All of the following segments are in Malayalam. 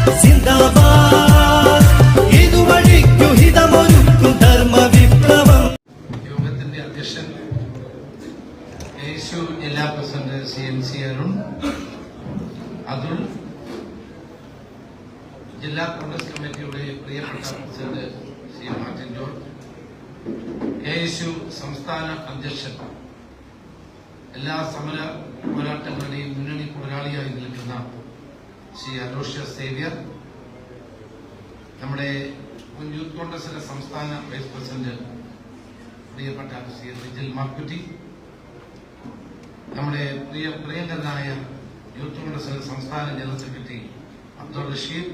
യോഗത്തിന്റെ അധ്യക്ഷൻ KSU ജില്ലാ പ്രസിഡന്റ് CNC അരുൺ, അതുൽ, ജില്ലാ കോൺഗ്രസ് കമ്മിറ്റിയുടെ പ്രിയപ്പെട്ട പ്രസിഡന്റ് ശ്രീ മാർട്ടിൻ ജോർജ്, KSU സംസ്ഥാന അധ്യക്ഷൻ, എല്ലാ സമര പോരാട്ടങ്ങളുടെയും മുന്നണി പോരാളിയായി നിൽക്കുന്ന ശ്രീ അലോഷ്യസ് സേവ്യർ, നമ്മുടെ യൂത്ത് കോൺഗ്രസിന്റെ സംസ്ഥാന വൈസ് പ്രസിഡന്റ് പ്രിയപ്പെട്ട ശ്രീ റിജിൽ മാക്കുറ്റി, നമ്മുടെ പ്രിയങ്കരനായ യൂത്ത് കോൺഗ്രസിന്റെ സംസ്ഥാന ജനറൽ സെക്രട്ടറി അബ്ദുൾ റഷീദ്,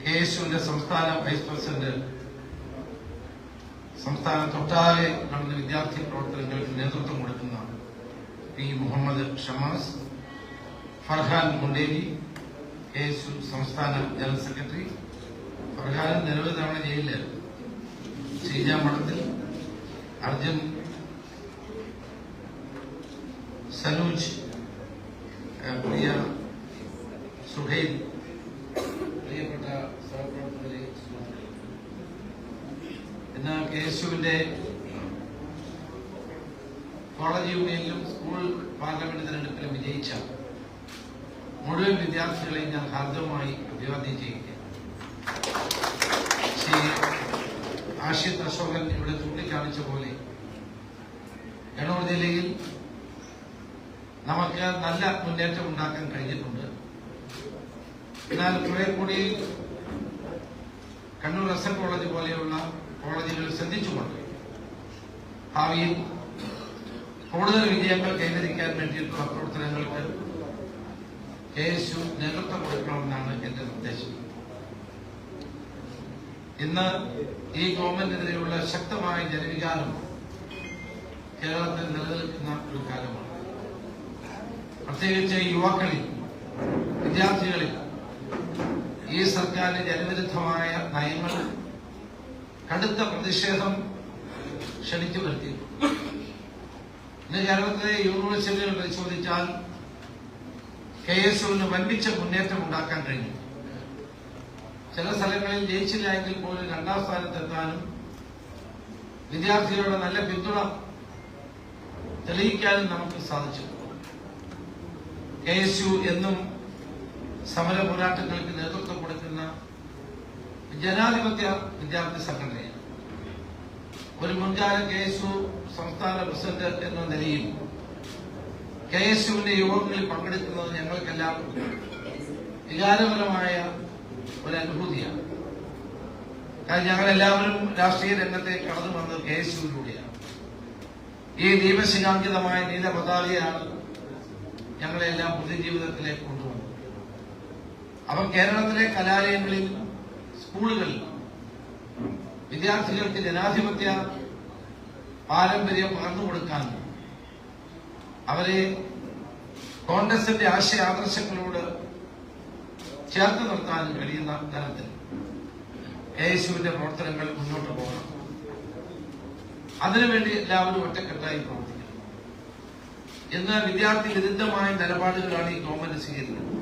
KSUവിന്റെ സംസ്ഥാന വൈസ് പ്രസിഡന്റ്, സംസ്ഥാനത്തൊട്ടാകെ നടന്ന വിദ്യാർത്ഥി പ്രവർത്തനങ്ങൾക്ക് നേതൃത്വം കൊടുക്കുന്ന പി മുഹമ്മദ് ഷമാസ്, ഫർഹാൻ മുണ്ടേരി, KSU സംസ്ഥാന ജനറൽ സെക്രട്ടറി, ഫർഹാൻ നിരവധി തവണ ജയിലിലായിരുന്നു, ഷീജ മഠത്തിൽ, അർജുൻ, സനൂജ്, പ്രിയ സുഹൈൽ, പ്രിയപ്പെട്ട സഹപ്രവർത്തകരെ, സുഹൃത്തുക്കളെ, ഇന്ന് KSUവിന്റെ കോളേജ് യൂണിയനിലും സ്കൂൾ പാർലമെന്റ് തെരഞ്ഞെടുപ്പിലും വിജയിച്ച മുഴുവൻ വിദ്യാർത്ഥികളെയും ഞാൻ ഹാർദവമായി അഭിവാദ്യം ചെയ്യുകയാണ്. ശ്രീ ആഷിദ് അശോകൻ ഇവിടെ ചൂണ്ടിക്കാണിച്ച പോലെ കണ്ണൂർ ജില്ലയിൽ നമുക്ക് നല്ല മുന്നേറ്റം ഉണ്ടാക്കാൻ കഴിഞ്ഞിട്ടുണ്ട്. എന്നാൽ കുറെ കൂടി കണ്ണൂർ SN കോളേജ് പോലെയുള്ള കോളേജുകൾ ശ്രദ്ധിച്ചുകൊണ്ട് ഭാവിയിൽ കൂടുതൽ വിജയങ്ങൾ കൈവരിക്കാൻ വേണ്ടിയിട്ടുള്ള പ്രവർത്തനങ്ങൾക്ക് KSU നേതൃത്വം കൊടുക്കണമെന്നാണ് എന്റെ നിർദ്ദേശം. ഇന്ന് ഈ ഗവൺമെന്റിനെതിരെയുള്ള ശക്തമായ ജനവികാരം കേരളത്തിൽ നിലനിൽക്കുന്ന ഒരു കാലമാണ്. പ്രത്യേകിച്ച് യുവാക്കളിൽ, വിദ്യാർത്ഥികളിൽ ഈ സർക്കാരിന്റെ ജനവിരുദ്ധമായ നയങ്ങൾ കടുത്ത പ്രതിഷേധം ക്ഷണിച്ചു വരുത്തി. ഇന്ന് കേരളത്തിലെ യൂണിവേഴ്സിറ്റികൾ പരിശോധിച്ചാൽ KSUവിന് വൻപിച്ച മുന്നേറ്റം ഉണ്ടാക്കാൻ കഴിഞ്ഞു. ചില സ്ഥലങ്ങളിൽ ജയിച്ചില്ല എങ്കിൽ പോലും 2ാം സ്ഥാനത്തെത്താനും വിദ്യാർത്ഥികളുടെ നല്ല പിന്തുണ തെളിയിക്കാനും നമുക്ക് സാധിച്ചു. KSU എന്നും സമര പോരാട്ടങ്ങൾക്ക് നേതൃത്വം കൊടുക്കുന്ന ജനാധിപത്യ വിദ്യാർത്ഥി സംഘടനയാണ്. ഒരു മുൻകാല KSU സംസ്ഥാന പ്രസിഡന്റ് എന്ന നിലയിൽ KSUവിന്റെ യോഗങ്ങളിൽ പങ്കെടുക്കുന്നത് ഞങ്ങൾക്കെല്ലാം വികാരപരമായ ഒരു അനുഭൂതിയാണ്. കാരണം ഞങ്ങളെല്ലാവരും രാഷ്ട്രീയ രംഗത്തെ കടന്നു വന്നത് KSUവിലൂടെയാണ്. ഈ ദീപശിഖാങ്കിതമായ നീല പതാകയാണ് ഞങ്ങളെല്ലാം പൊതുജീവിതത്തിലേക്ക് കൊണ്ടുവന്നത്. അവർ കേരളത്തിലെ കലാലയങ്ങളിൽ, സ്കൂളുകളിൽ വിദ്യാർത്ഥികൾക്ക് ജനാധിപത്യ പാരമ്പര്യം പകർന്നു കൊടുക്കാൻ, അവരെ കോൺഗ്രസിന്റെ ആശയ ആദർശങ്ങളോട് ചേർത്ത് നിർത്താൻ കഴിയുന്ന തരത്തിൽ KSUവിന്റെ പ്രവർത്തനങ്ങൾ മുന്നോട്ട് പോകണം. അതിനുവേണ്ടി എല്ലാവരും ഒറ്റക്കെട്ടായി പ്രവർത്തിക്കണം. ഇന്ന് വിദ്യാർത്ഥി വിരുദ്ധമായ നിലപാടുകളാണ് ഈ ഗവൺമെന്റ് സ്വീകരിക്കുന്നത്.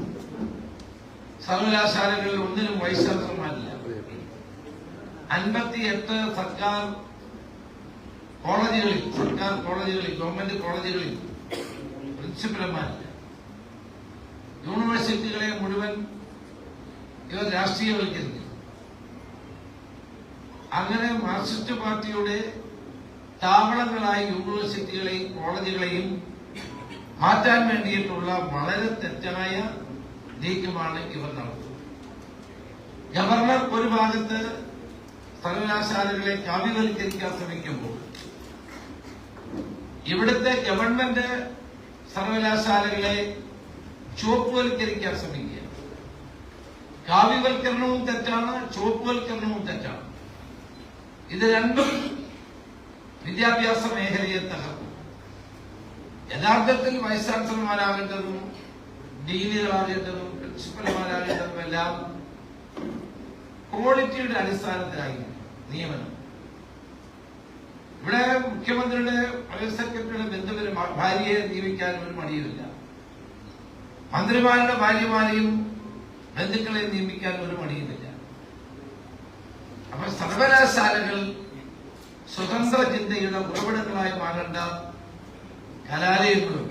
സർവകലാശാലകളിൽ ഒന്നിനും വൈസ് ചാൻസലർമാരില്ല. 58 സർക്കാർ കോളേജുകളിൽ, ഗവൺമെന്റ് കോളേജുകളിൽ പ്രിൻസിപ്പൽമാരില്ല. യൂണിവേഴ്സിറ്റികളെ മുഴുവൻ ഇവർ രാഷ്ട്രീയവൽക്കരിക്കും. അങ്ങനെ മാർക്സിസ്റ്റ് പാർട്ടിയുടെ താവളങ്ങളായി യൂണിവേഴ്സിറ്റികളെയും കോളേജുകളെയും മാറ്റാൻ വേണ്ടിയിട്ടുള്ള വളരെ തെറ്റായ നീക്കമാണ് ഇവർ നടത്തുന്നത്. ഗവർണർ ഒരു ഭാഗത്ത് സർവകലാശാലകളെ കാവ്യവൽക്കരിക്കാൻ ശ്രമിക്കുമ്പോൾ ഇവിടുത്തെ ഗവൺമെന്റ് സർവകലാശാലകളെ ചുവപ്പുവൽക്കരിക്കാൻ ശ്രമിക്കുക. കാവ്യവൽക്കരണവും തെറ്റാണ്, ചുവപ്പുവൽക്കരണവും തെറ്റാണ്. ഇത് രണ്ടും വിദ്യാഭ്യാസ മേഖലയെ തകർക്കും. യഥാർത്ഥത്തിൽ വൈസ് ചാൻസലർമാരാകേണ്ടതും ഡീനുകളാകേണ്ടതും പ്രിൻസിപ്പൽമാരാകേണ്ടതും എല്ലാം ക്വാളിറ്റിയുടെ അടിസ്ഥാനത്തിലായിരുന്നു നിയമനം. ഇവിടെ മുഖ്യമന്ത്രിയുടെ പ്രൈവറ്റ് സെക്രട്ടറിയുടെ ബന്ധുവിന് ഭാര്യയെ നിയമിക്കാൻ ഒരു മടിയുമില്ല. മന്ത്രിമാരുടെ ഭാര്യമാരെയും ബന്ധുക്കളെ നിയമിക്കാൻ ഒരു മടിയുമില്ല. അപ്പൊ സർവകലാശാലകൾ സ്വതന്ത്ര ചിന്തയുടെ ഉറവിടങ്ങളായി മാറേണ്ട കലാലയങ്ങളും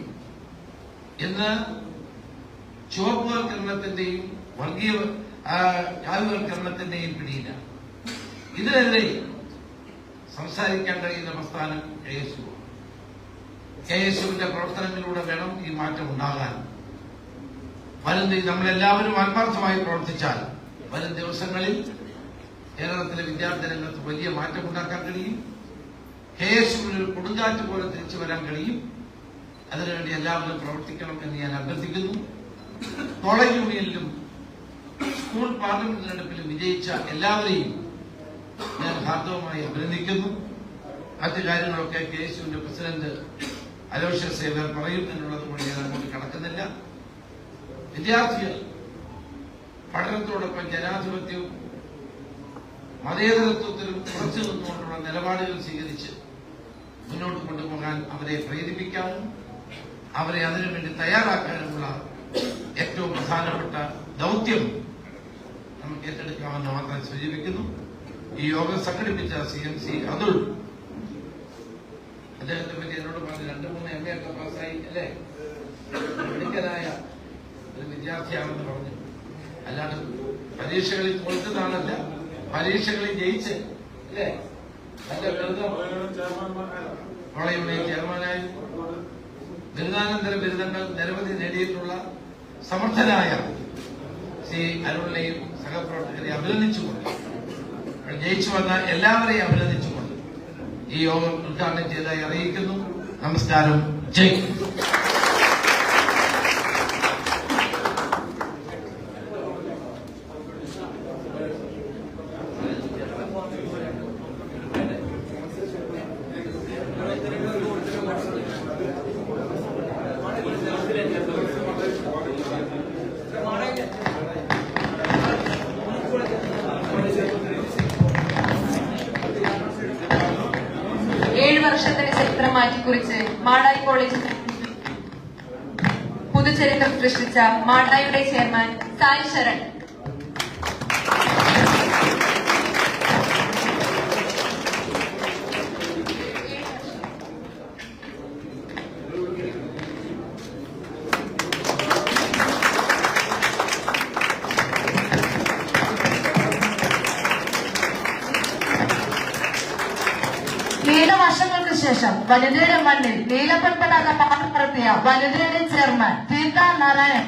ഇന്ന് ചുവപ്പുവൽക്കരണത്തിന്റെയും വർഗീയ കാവ്യവൽക്കരണത്തിന്റെയും പിടിയിലാണ്. ഇതിനെതിരെ സംസാരിക്കാൻ കഴിയുന്ന പ്രസ്ഥാനം KSU. KSUവിന്റെ പ്രവർത്തനങ്ങളിലൂടെ വേണം ഈ മാറ്റം ഉണ്ടാകാൻ. നമ്മളെല്ലാവരും ആത്മാർത്ഥമായി പ്രവർത്തിച്ചാൽ വരും ദിവസങ്ങളിൽ കേരളത്തിലെ വിദ്യാർത്ഥി രംഗത്ത് വലിയ മാറ്റമുണ്ടാക്കാൻ കഴിയും. KSUവിന് ഒരു കൊടുങ്കാറ്റ് പോലെ തിരിച്ചു വരാൻ കഴിയും. അതിനുവേണ്ടി എല്ലാവരും പ്രവർത്തിക്കണം എന്ന് ഞാൻ അഭ്യർത്ഥിക്കുന്നു. കോളേജ് യൂണിയനിലും സ്കൂൾ പാർലമെന്റ് തെരഞ്ഞെടുപ്പിലും വിജയിച്ച എല്ലാവരെയും ഞാൻ ഹാർദവമായി അഭിനന്ദിക്കുന്നു. മറ്റു കാര്യങ്ങളൊക്കെ KSUവിന്റെ പ്രസിഡന്റ് അലോഷ്യസ് സേവർ പറയും എന്നുള്ളത് കൊണ്ട് ഞാൻ അങ്ങോട്ട് കടക്കുന്നില്ല. വിദ്യാർത്ഥികൾ പഠനത്തോടൊപ്പം ജനാധിപത്യവും മതേതരത്വത്തിലും ഉറച്ചു നിന്നുകൊണ്ടുള്ള നിലപാടുകൾ സ്വീകരിച്ച് മുന്നോട്ട് കൊണ്ടുപോകാൻ അവരെ പ്രേരിപ്പിക്കാനും അവരെ അതിനുവേണ്ടി തയ്യാറാക്കാനുമുള്ള ഏറ്റവും പ്രധാനപ്പെട്ട ദൗത്യം നമുക്ക് ഏറ്റെടുക്കാമെന്ന് മാത്രം സൂചിപ്പിക്കുന്നു. ഈ യോഗം സംഘടിപ്പിച്ച CMC അതുൽ അദ്ദേഹത്തെ പറ്റി എന്നോട് പറഞ്ഞ് 2-3 MA ഒക്കെ പാസ്സായി അല്ലേ, മിടുക്കനായ ഒരു വിദ്യാർത്ഥിയാണെന്ന് പറഞ്ഞു. അല്ലാണ്ട് പരീക്ഷകളിൽ തോൽക്കുന്നതാണല്ല, പരീക്ഷകളിൽ ജയിച്ച് അല്ലേ നല്ല ബിരുദം കോളേജ് യൂണിയൻ ചെയർമാനായി ബിരുദാനന്തര ബിരുദങ്ങൾ നിരവധി നേടിയിട്ടുള്ള സമർത്ഥനായ ശ്രീ അരുണിനെയും സഹപ്രവർത്തകരെ അഭിനന്ദിച്ചുകൊണ്ട് ജയിച്ചു വന്ന എല്ലാവരെയും അഭിനന്ദിച്ചുകൊണ്ട് ഈ യോഗം ഉദ്ഘാടനം ചെയ്തതായി അറിയിക്കുന്നു. നമസ്കാരം. ജയ്. വർഷത്തിന് ചരിത്രം മാറ്റിക്കുറിച്ച് മാടായി കോളേജ് പുതുചരിത്രം സൃഷ്ടിച്ച മാടായിയുടെ ചെയർമാൻ സായി ശരൺ. വർഷങ്ങൾക്ക് ശേഷം വനിതയുടെ മണ്ണിൽ നീലപ്പൻ പതാക പാർട്ടി നടത്തിയ വനിതയുടെ ചെയർമാൻ സീതാ നാരായൺ.